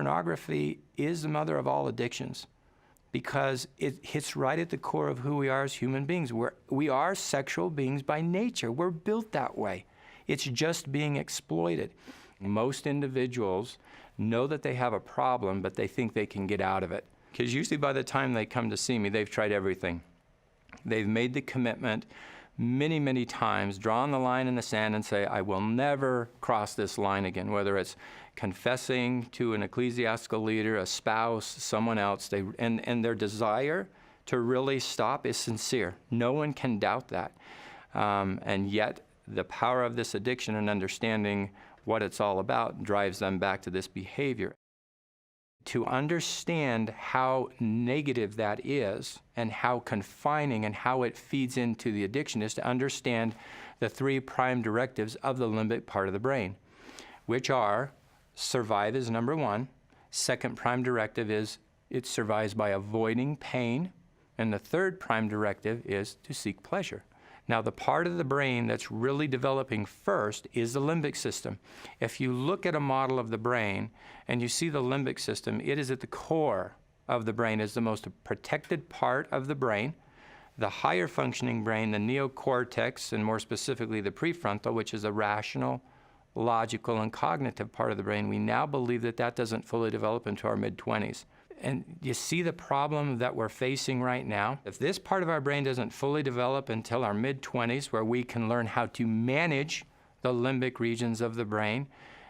pornography is the mother of all addictions because it hits right at the core of who we are as human beings. We are sexual beings by nature. We're built that way. It's just being exploited. Most individuals know that they have a problem, but they think they can get out of it. Because usually by the time they come to see me, they've tried everything. They've made the commitment many, many times, drawn the line in the sand and say, I will never cross this line again, whether it's confessing to an ecclesiastical leader, a spouse, someone else, and their desire to really stop is sincere. No one can doubt that. And yet, the power of this addiction and understanding what it's all about drives them back to this behavior. To understand how negative that is and how confining and how it feeds into the addiction is to understand the 3 prime directives of the limbic part of the brain, which are survive is number 1. Second prime directive is it survives by avoiding pain. And the 3rd prime directive is to seek pleasure. Now, the part of the brain that's really developing first is the limbic system. If you look at a model of the brain and you see the limbic system, it is at the core of the brain, is the most protected part of the brain. The higher functioning brain, the neocortex, and more specifically the prefrontal, which is a rational, logical, and cognitive part of the brain, we now believe that that doesn't fully develop into our mid-20s. And you see the problem that we're facing right now? If this part of our brain doesn't fully develop until our mid-20s, where we can learn how to manage the limbic regions of the brain,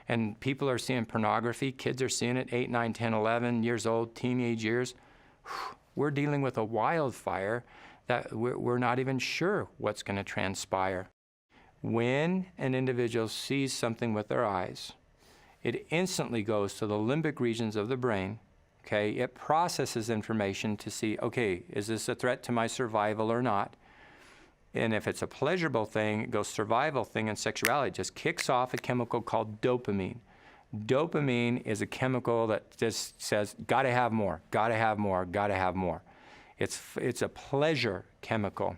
and people are seeing pornography, kids are seeing it 8, 9, 10, 11 years old, teenage years, we're dealing with a wildfire that we're not even sure what's going to transpire. When an individual sees something with their eyes, it instantly goes to the limbic regions of the brain. Okay, it processes information to see, okay, is this a threat to my survival or not? And if it's a pleasurable thing, it goes survival thing, and sexuality. It just kicks off a chemical called dopamine. Dopamine is a chemical that just says, gotta have more, gotta have more, gotta have more. It's a pleasure chemical.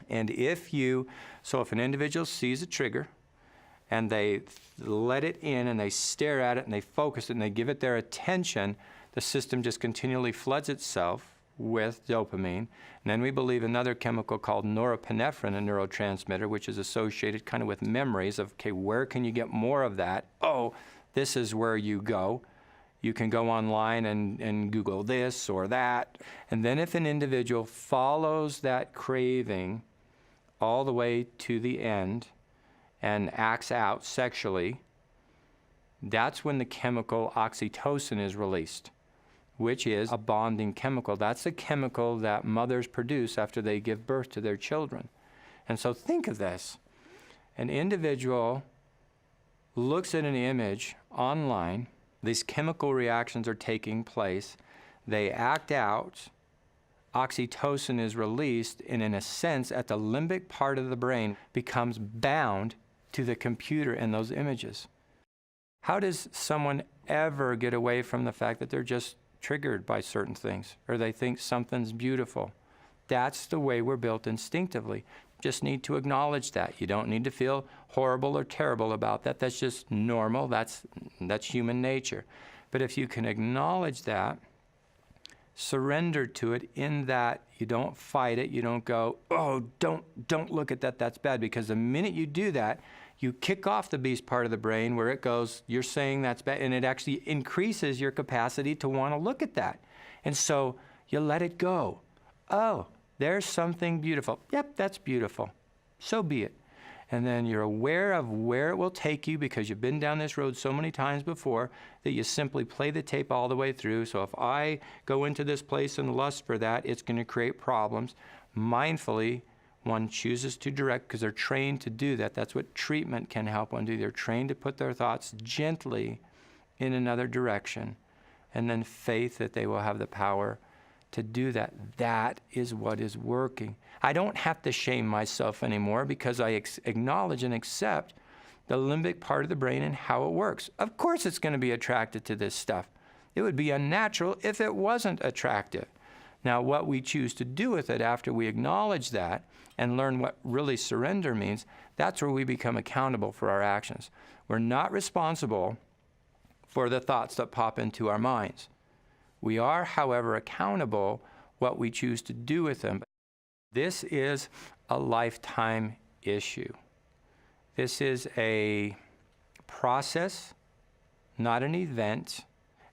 And if an individual sees a trigger and they let it in and they stare at it and they focus it and they give it their attention, the system just continually floods itself with dopamine. And then we believe another chemical called norepinephrine, a neurotransmitter, which is associated kind of with memories of, okay, where can you get more of that? Oh, this is where you go. You can go online and Google this or that. And then if an individual follows that craving all the way to the end and acts out sexually, that's when the chemical oxytocin is released, which is a bonding chemical. That's the chemical that mothers produce after they give birth to their children. And so think of this. An individual looks at an image online, these chemical reactions are taking place, they act out, oxytocin is released, and in a sense, at the limbic part of the brain, becomes bound to the computer in those images. How does someone ever get away from the fact that they're just triggered by certain things, or they think something's beautiful? That's the way we're built instinctively. Just need to acknowledge that. You don't need to feel horrible or terrible about that. That's just normal. That's human nature. But if you can acknowledge that, surrender to it in that you don't fight it, you don't go, oh, don't look at that, that's bad. Because the minute you do that, you kick off the beast part of the brain where it goes, you're saying that's bad, and it actually increases your capacity to want to look at that. And so you let it go. Oh, there's something beautiful. Yep, that's beautiful. So be it. And then you're aware of where it will take you because you've been down this road so many times before that you simply play the tape all the way through. So if I go into this place and lust for that, it's going to create problems. Mindfully, one chooses to direct because they're trained to do that. That's what treatment can help one do. They're trained to put their thoughts gently in another direction. And then faith that they will have the power to do that. That is what is working. I don't have to shame myself anymore because I acknowledge and accept the limbic part of the brain and how it works. Of course it's going to be attracted to this stuff. It would be unnatural if it wasn't attractive. Now, what we choose to do with it after we acknowledge that and learn what really surrender means, that's where we become accountable for our actions. We're not responsible for the thoughts that pop into our minds. We are, however, accountable what we choose to do with them. This is a lifetime issue. This is a process, not an event.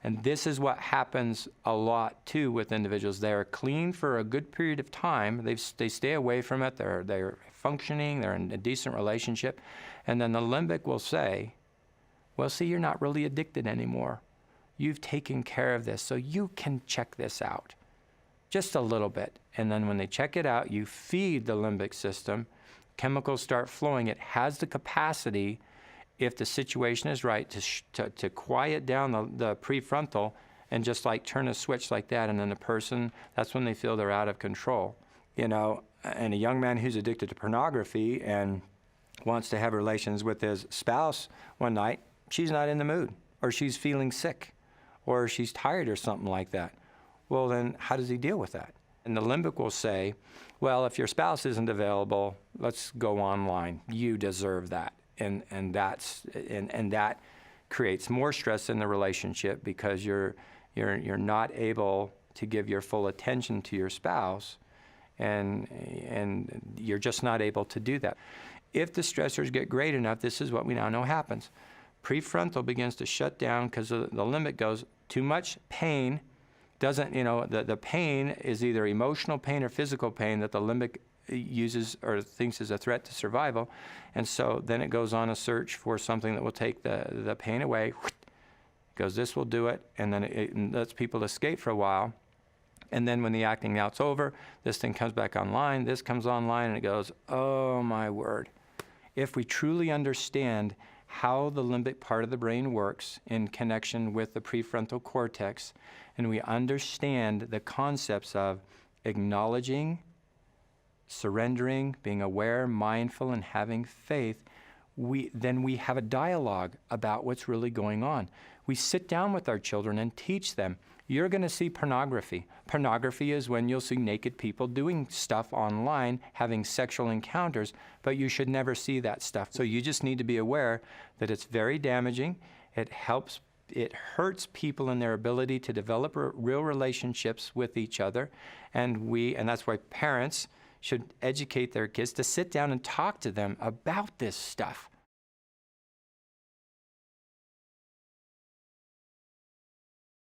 And this is what happens a lot too with individuals. They are clean for a good period of time. They stay away from it. They're functioning. They're in a decent relationship. And then the limbic will say, well, see, you're not really addicted anymore. You've taken care of this, so you can check this out just a little bit. And then when they check it out, you feed the limbic system. Chemicals start flowing. It has the capacity, if the situation is right, to quiet down the prefrontal and just like turn a switch like that. And then the person, that's when they feel they're out of control. You know, and a young man who's addicted to pornography and wants to have relations with his spouse one night, she's not in the mood, or she's feeling sick, or she's tired or something like that. Well, then how does he deal with that? And the limbic will say, well, if your spouse isn't available, let's go online. You deserve that. And that creates more stress in the relationship because you're not able to give your full attention to your spouse, and you're just not able to do that. If the stressors get great enough, this is what we now know happens. Prefrontal begins to shut down because the limbic goes, too much pain doesn't, the pain is either emotional pain or physical pain that the limbic uses or thinks is a threat to survival. And so then it goes on a search for something that will take the pain away. It goes, this will do it, and then it lets people escape for a while. And then when the acting out's over, this thing comes back online, this comes online, and it goes, oh my word. If we truly understand how the limbic part of the brain works in connection with the prefrontal cortex, and we understand the concepts of acknowledging, surrendering, being aware, mindful, and having faith, then we have a dialogue about what's really going on. We sit down with our children and teach them. You're going to see pornography. Pornography is when you'll see naked people doing stuff online, having sexual encounters, but you should never see that stuff. So you just need to be aware that it's very damaging. It hurts people in their ability to develop real relationships with each other. And that's why parents should educate their kids to sit down and talk to them about this stuff.